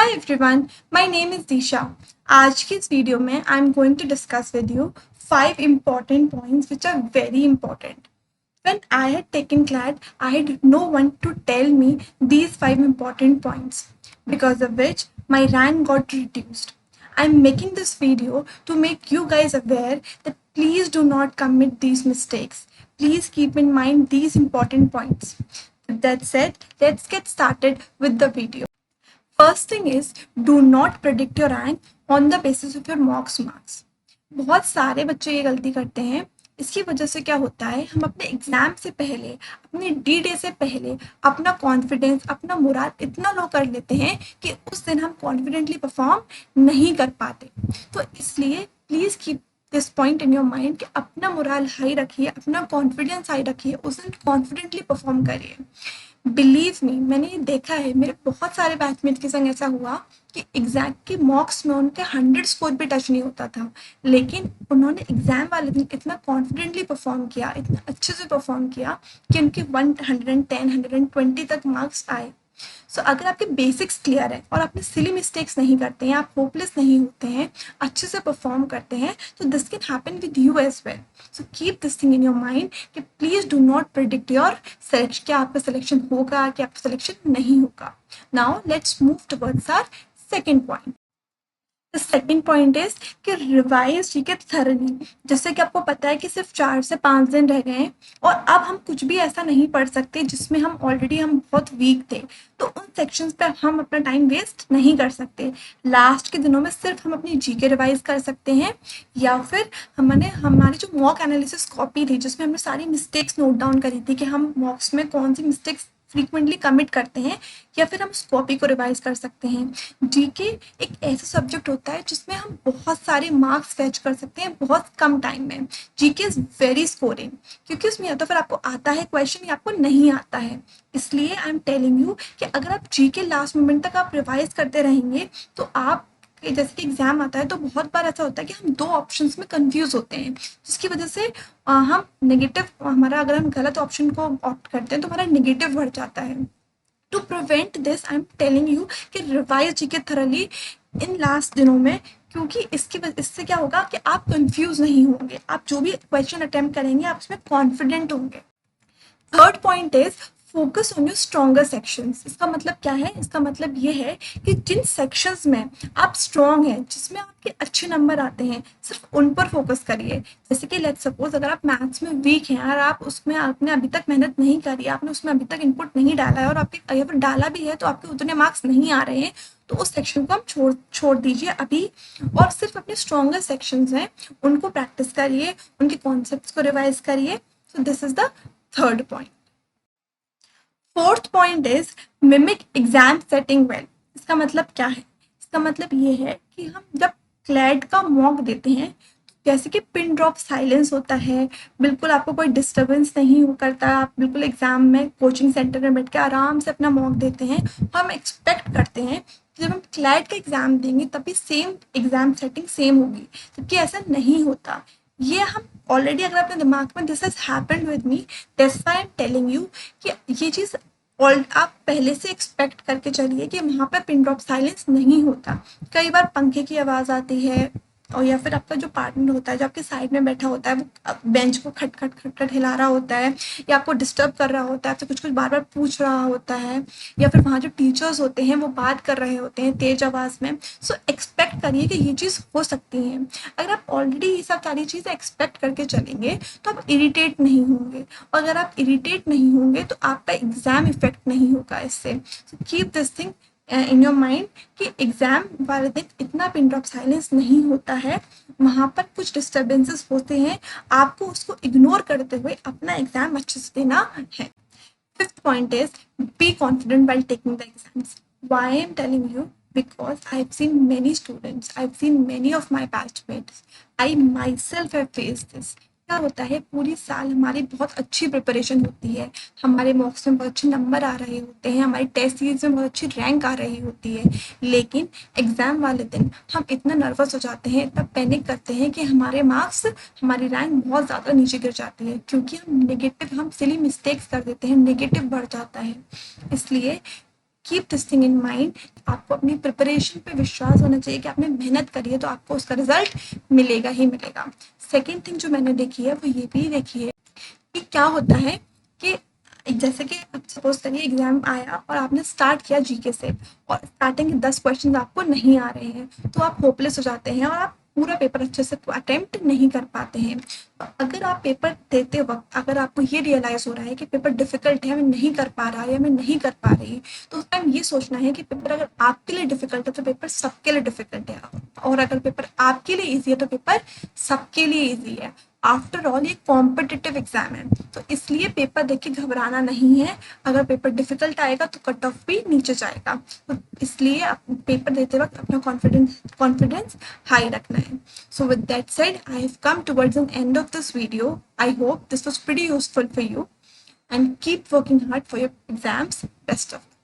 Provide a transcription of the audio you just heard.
Hi everyone, my name is Disha. आज की इस वीडियो में I am going to discuss with you 5 important points which are very important. When I had taken CLAT, I had no one to tell me these 5 important points, because of which my rank got reduced. I'm making this video to make you guys aware that please do not commit these mistakes. Please keep in mind these important points. With that said, let's get started with the video. First thing is, do not predict your rank on the basis of your mocks marks. बहुत सारे बच्चे ये गलती करते हैं. इसकी वजह से क्या होता है, हम अपने एग्जाम से पहले, अपने डी डे से पहले अपना कॉन्फिडेंस, अपना मोराल इतना लो कर लेते हैं कि उस दिन हम कॉन्फिडेंटली परफॉर्म नहीं कर पाते. तो इसलिए please keep this point in your mind कि अपना मोराल हाई रखिए, अपना कॉन्फिडेंस हाई रखिए, उस दिन कॉन्फिडेंटली परफॉर्म करिए. बिलीव मी, मैंने ये देखा है, मेरे बहुत सारे बैचमेट के संग ऐसा हुआ कि एग्जाम के मॉक्स में उनके 100 स्कोर भी टच नहीं होता था, लेकिन उन्होंने एग्जाम वाले दिन इतना कॉन्फिडेंटली परफॉर्म किया, इतना अच्छे से परफॉर्म किया कि उनके 110 120 तक मार्क्स आए. सो अगर आपके बेसिक्स क्लियर है और आपने सिली मिस्टेक्स नहीं करते हैं, आप होपलेस नहीं होते हैं, अच्छे से परफॉर्म करते हैं, तो this can happen with you as well. So keep this thing in your mind कि please do not predict your selection, क्या आपका सिलेक्शन होगा, क्या आपका सिलेक्शन नहीं होगा. Now let's move towards our second point. The second point is कि revise ठीक है थरली. जैसे कि आपको पता है कि सिर्फ 4 से 5 दिन रह गए हैं और अब हम कुछ भी ऐसा नहीं पढ़ सकते जिसमें हम ऑलरेडी बहुत वीक थे, तो उन सेक्शंस पे हम अपना टाइम वेस्ट नहीं कर सकते. लास्ट के दिनों में सिर्फ हम अपनी जीके रिवाइज कर सकते हैं, या फिर हमने हमारी जो मॉक एनालिसिस कॉपी थी जिसमें हमने सारी मिस्टेक्स नोट डाउन करी थी कि हम मॉक्स में कौन सी मिस्टेक्स फ्रीक्वेंटली कमिट करते हैं, या फिर हम उस कॉपी को रिवाइज कर सकते हैं. जीके एक ऐसा सब्जेक्ट होता है जिसमें हम बहुत सारे मार्क्स फैच कर सकते हैं बहुत कम टाइम में. जीके इज वेरी स्कोरिंग, क्योंकि उसमें या तो फिर आपको आता है क्वेश्चन या आपको नहीं आता है. इसलिए आई एम टेलिंग यू कि अगर आप जीके लास्ट मोमेंट तक आप रिवाइज करते रहेंगे तो आप, जैसे कि एग्जाम आता है तो बहुत बार ऐसा होता है कि हम 2 ऑप्शंस में कंफ्यूज होते हैं, जिसकी वजह से हम नेगेटिव, हमारा अगर हम गलत ऑप्शन को ऑप्ट करते हैं तो हमारा नेगेटिव बढ़ जाता है. To prevent this I am telling you कि revise GK thoroughly in last दिनों में, क्योंकि इससे क्या होगा कि आप कंफ्यूज नहीं होंगे, आप जो भी क्वेश्चन अटेम्प्ट करेंगे आप उसमें कॉन्फिडेंट होंगे. Third point is focus on your stronger sections. इसका मतलब क्या है, इसका मतलब ये है कि जिन सेक्शंस में आप स्ट्रॉन्ग हैं, जिसमें आपके अच्छे नंबर आते हैं, सिर्फ उन पर फोकस करिए. जैसे कि लेट्स सपोज अगर आप मैथ्स में वीक हैं और आप उसमें आपने अभी तक मेहनत नहीं करी, आपने उसमें अभी तक इनपुट नहीं डाला है और आपके अगर डाला भी है तो आपके उतने मार्क्स नहीं आ रहे हैं, तो उस सेक्शन को हम छोड़ दीजिए अभी, और सिर्फ अपने स्ट्रॉन्गर सेक्शंस हैं उनको प्रैक्टिस करिए, उनके कॉन्सेप्ट्स को रिवाइज करिए. So this is the third point. Fourth point is mimic exam setting well. इसका मतलब क्या है, इसका मतलब ये है कि हम जब क्लैट का मॉक देते हैं, जैसे कि पिन ड्रॉप साइलेंस होता है, बिल्कुल आपको कोई डिस्टर्बेंस नहीं करता, आप बिल्कुल एग्जाम में कोचिंग सेंटर में बैठ के आराम से अपना मॉक देते हैं. हम एक्सपेक्ट करते हैं कि जब हम क्लैट का एग्जाम देंगे तभी सेम एग्जाम सेटिंग सेम होगी, जबकि ऐसा नहीं होता. ये हम ऑलरेडी, अगर अपने दिमाग में this has happened with me, that's why I am telling you कि ये चीज़ और आप पहले से एक्सपेक्ट करके चलिए कि वहाँ पर पिन ड्रॉप साइलेंस नहीं होता. कई बार पंखे की आवाज़ आती है, और या फिर आपका जो पार्टनर होता है जो आपके साइड में बैठा होता है वो बेंच को खट खट खट खट हिला रहा होता है, या आपको डिस्टर्ब कर रहा होता है, आपसे कुछ कुछ बार बार पूछ रहा होता है, या फिर वहाँ जो टीचर्स होते हैं वो बात कर रहे होते हैं तेज आवाज़ में. सो एक्सपेक्ट करिए कि ये चीज़ हो सकती है. अगर आप ऑलरेडी ये सब सारी चीज़ें एक्सपेक्ट करके चलेंगे तो आप इरिटेट नहीं होंगे, और अगर आप इरिटेट नहीं होंगे तो आपका एग्जाम इफेक्ट नहीं होगा इससे. सो keep this thing in your mind कि एग्जाम वाले दिन इतना पिन ड्रॉप साइलेंस नहीं होता है, वहाँ पर कुछ डिस्टर्बेंसेस होते हैं, आपको उसको इग्नोर करते हुए अपना एग्जाम अच्छे से देना है. Fifth point is be confident while taking the exams. Why I am telling you? Because I've seen many students, I've seen many of my batchmates, I myself have faced this. क्या होता है, पूरी साल हमारी बहुत अच्छी प्रिपरेशन होती है, हमारे मॉक्स में बहुत अच्छे नंबर आ रहे होते हैं, हमारी टेस्ट सीरीज में बहुत अच्छी रैंक आ रही होती है, लेकिन एग्जाम वाले दिन हम इतना नर्वस हो जाते हैं, इतना पैनिक करते हैं कि हमारे मार्क्स, हमारी रैंक बहुत ज़्यादा नीचे गिर जाती है, क्योंकि हम सिली मिस्टेक्स कर देते हैं, नेगेटिव बढ़ जाता है. इसलिए keep this thing in mind. आपको अपनी प्रिपरेशन पे विश्वास होना चाहिए कि आपने मेहनत करी है तो आपको उसका रिजल्ट मिलेगा ही मिलेगा। सेकेंड थिंग जो मैंने देखी है वो ये भी देखी है कि क्या होता है कि जैसे कि अब सपोज करिए एग्जाम आया और आपने स्टार्ट किया जीके से और स्टार्टिंग के 10 क्वेश्चन आपको नहीं आ रहे हैं तो आप होपलेस हो जाते हैं और आप पूरा पेपर अच्छे से अटेम्प्ट नहीं कर पाते हैं। तो अगर आप पेपर देते वक्त अगर आपको ये रियलाइज हो रहा है कि पेपर डिफिकल्ट है, मैं नहीं कर पा रहा या मैं नहीं कर पा रही, तो उस टाइम ये सोचना है कि पेपर अगर आपके लिए डिफिकल्ट है तो पेपर सबके लिए डिफिकल्ट है, और अगर पेपर आपके लिए ईजी है तो पेपर सबके लिए ईजी है। आफ्टर ऑल ये कॉम्पिटिटिव एग्जाम है, तो इसलिए पेपर देख के घबराना नहीं है। अगर पेपर डिफिकल्ट आएगा तो कट ऑफ भी नीचे जाएगा, तो इसलिए पेपर देते वक्त अपना कॉन्फिडेंस हाई रखना है। So with that said, I have come towards an end of this video. I hope this was pretty useful for you, and keep working hard for your exams. Best of luck.